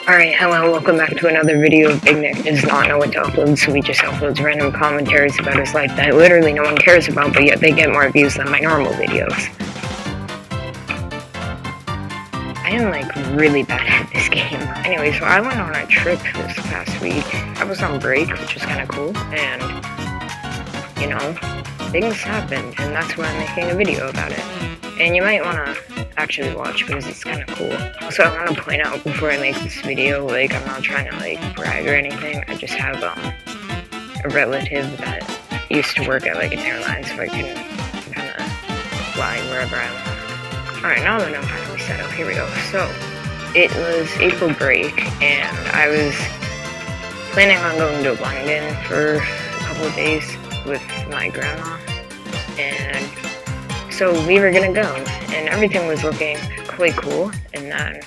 Alright, hello, welcome back to another video. Big Nick does not know what to upload, so he just uploads random commentaries about his life that literally no one cares about, but yet they get more views than my normal videos. I am, like, really bad at this game. Anyway, so I went on a trip this past week. I was on break, which was kind of cool, and, you know, things happened, and that's why I'm making a video about it. And you might want to actually watch because it's kind of cool. Also, I want to point out before I make this video, like, I'm not trying to, like, brag or anything. I just have, a relative that used to work at, like, an airline, so I can kind of fly wherever I want. Alright, now that I'm finally set up, here we go. So, it was April break, and I was planning on going to London for a couple of days with my grandma, and so we were gonna go, and everything was looking quite cool, and then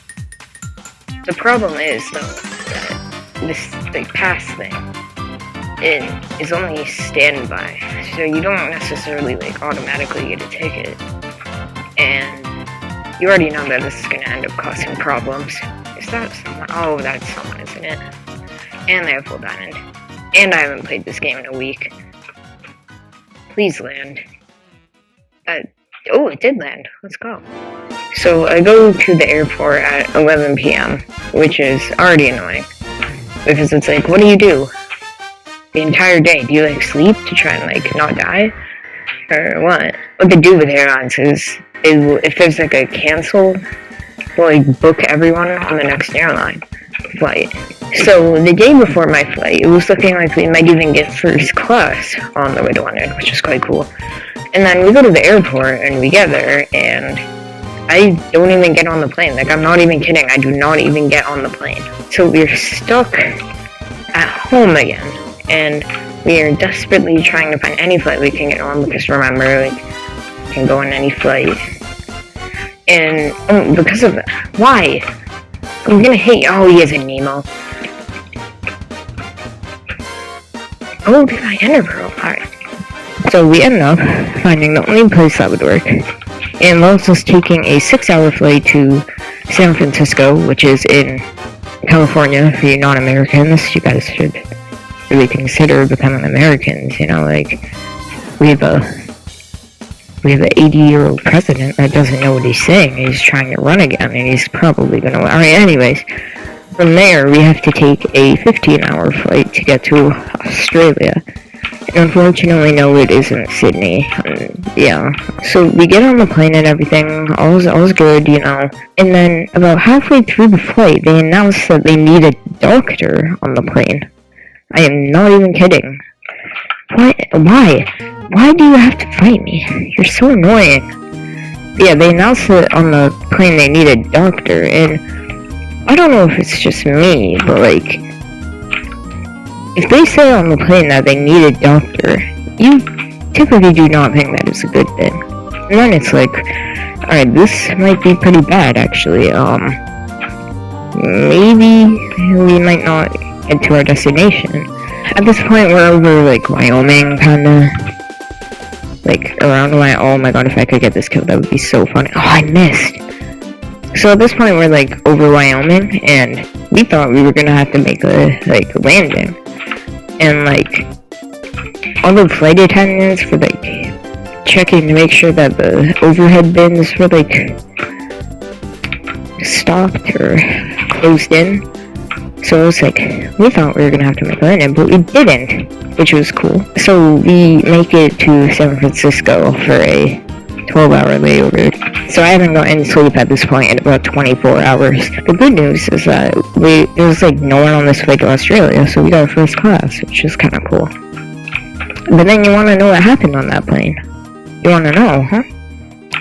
the problem is, though, that this, like, pass thing, it is only standby, so you don't necessarily, like, automatically get a ticket, and you already know that this is gonna end up causing problems. Is that someone? Oh, that's someone, isn't it? And they have full diamond. And I haven't played this game in a week. Please land. Oh, it did land. Let's go. So I go to the airport at 11 p.m., which is already annoying. Because it's like, what do you do the entire day? Do you, like, sleep to try and, like, not die? Or what? What they do with airlines is, if there's, like, a cancel, they'll, like, book everyone on the next airline flight. So the day before my flight, it was looking like we might even get first class on the way to London, which is quite cool. And then we go to the airport, and we get there, and I don't even get on the plane. Like, I'm not even kidding. I do not even get on the plane. So we're stuck at home again, and we are desperately trying to find any flight we can get on, because remember, like, we can go on any flight. And, because of that. Why? I'm gonna hate you. Oh, he is a Nemo. Oh, did I enter, bro? Alright. So we ended up finding the only place that would work, and that was just taking a 6-hour flight to San Francisco, which is in California. For you non-Americans, you guys should really consider becoming Americans. You know, like, we have an 80-year-old president that doesn't know what he's saying. He's trying to run again, and he's probably gonna. All right, anyways. From there, we have to take a 15-hour flight to get to Australia. And unfortunately, no, it isn't Sydney. Yeah. So we get on the plane and everything, all's good, you know. And then, about halfway through the flight, they announced that they need a doctor on the plane. I am not even kidding. Why? Why do you have to fight me? You're so annoying. Yeah, they announced that on the plane they need a doctor, and I don't know if it's just me, but, like, if they say on the plane that they need a doctor, you typically do not think that is a good thing. And then it's like, alright, this might be pretty bad, actually. Maybe we might not get to our destination. At this point, we're over, like, Wyoming, kinda. Like, around oh my god, if I could get this kill, that would be so funny. Oh, I missed! So at this point, we're, like, over Wyoming, and we thought we were gonna have to make a, like, landing. And, like, all the flight attendants were, like, checking to make sure that the overhead bins were, like, stopped or closed in. So it was like, we thought we were gonna have to make a landing, but we didn't, which was cool. So we make it to San Francisco for a 12-hour layover. So I haven't gotten any sleep at this point in about 24 hours. The good news is that there was, like, no one on this flight to Australia, so we got first class, which is kind of cool. But then you want to know what happened on that plane. You want to know, huh?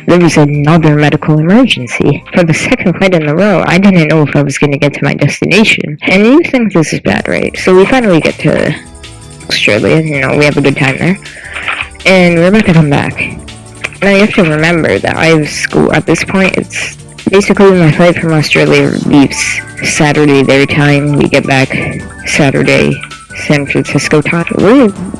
There was another medical emergency. For the second flight in a row, I didn't know if I was going to get to my destination. And you think this is bad, right? So we finally get to Australia, you know, we have a good time there. And we're about to come back. Now you have to remember that I have school at this point. It's basically my flight from Australia leaves Saturday their time. We get back Saturday San Francisco time.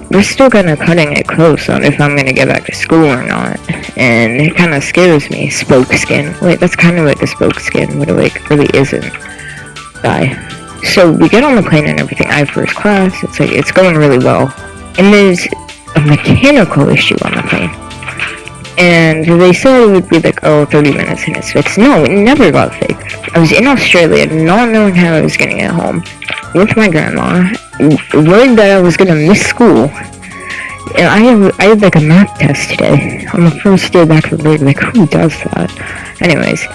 We're still kinda cutting it close on if I'm gonna get back to school or not. And it kinda scares me. Spoke skin. Wait, that's kinda like a spoke skin, but it, like, really isn't. Bye. So we get on the plane and everything. I have first class. It's going really well. And there's a mechanical issue on the plane. And they said it would be like, 30 minutes and it's fixed. No, it never got fixed. I was in Australia, not knowing how I was gonna get home, with my grandma, worried that I was gonna miss school. And I had like a math test today, on the first day back from break. Like, who does that? Anyways,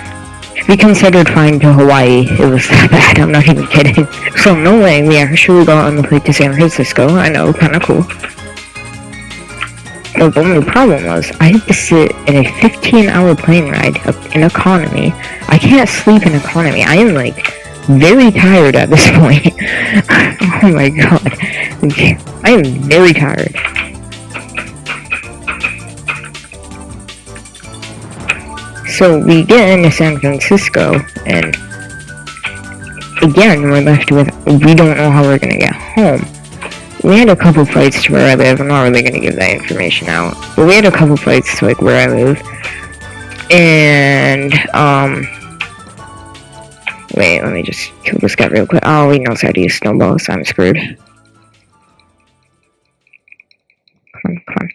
we considered flying to Hawaii. It was that bad, I'm not even kidding. So no way, we actually got on the plane to San Francisco. I know, kinda cool. The only problem was, I had to sit in a 15-hour plane ride in economy. I can't sleep in economy. I am, like, very tired at this point. Oh my god. I am very tired. So, we get into San Francisco, and again, we're left with, we don't know how we're gonna get home. We had a couple flights to where I live. I'm not really gonna give that information out. But we had a couple flights to, like, where I live. And, wait, let me just kill this guy real quick. Oh, he knows how to use snowballs, so I'm screwed. Come on.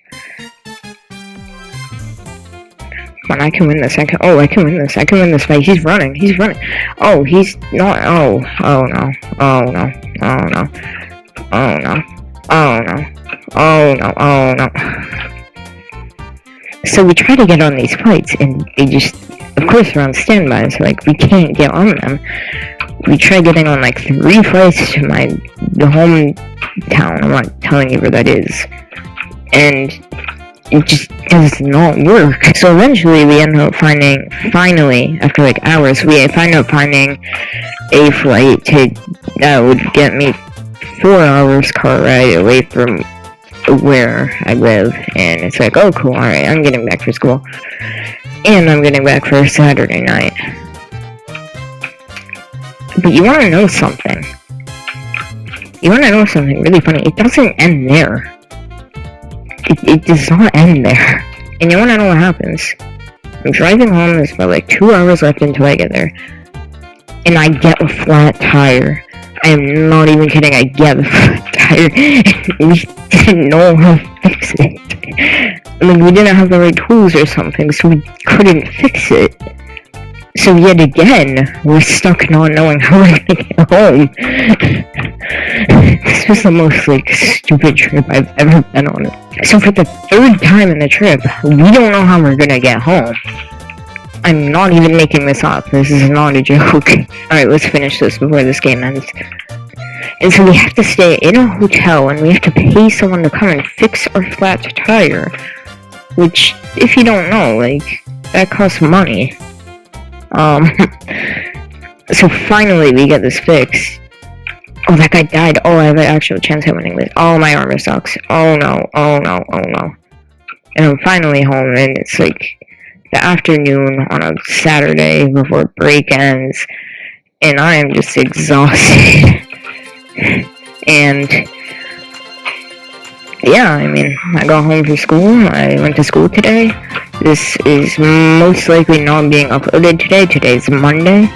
Come on, I can win this. I can win this. I can win this fight. He's running. Oh, he's not. Oh no. Oh no. Oh no. Oh no. Oh no. So we try to get on these flights, and they just, of course, they're on standby, so, like, we can't get on them. We try getting on, like, 3 flights to the hometown. I'm not telling you where that is. And it just does not work. So eventually we end up finally, after, like, hours, we end up finding a flight that would get me 4 hours car ride away from where I live, and it's like, oh cool, alright, I'm getting back for school, and I'm getting back for Saturday night. But you wanna know something? Really funny? It doesn't end there. It does not end there. And you wanna know what happens? I'm driving home, there's about like 2 hours left until I get there, and I get a flat tire. I am not even kidding, I get a flat tire. We didn't know how to fix it. I mean, we didn't have the right tools or something, so we couldn't fix it. So yet again, we're stuck not knowing how we're gonna get home. This was the most, like, stupid trip I've ever been on. So for the 3rd time in the trip, we don't know how we're gonna get home. I'm not even making this up. This is not a joke. Alright, let's finish this before this game ends. And so we have to stay in a hotel, and we have to pay someone to come and fix our flat tire. Which, if you don't know, like, that costs money. So finally we get this fixed. Oh, that guy died. Oh, I have an actual chance at winning this. Oh, my armor sucks. Oh no. And I'm finally home, and it's like the afternoon on a Saturday before break ends, and I am just exhausted. And yeah, I mean, I got home from school. I went to school today. This is most likely not being uploaded today. Today's Monday.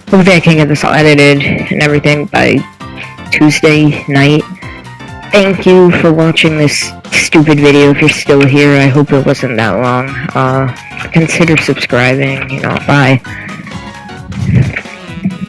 Hopefully I can get this all edited and everything by Tuesday night. Thank you for watching this stupid video. If you're still here, I hope it wasn't that long. Consider subscribing, bye.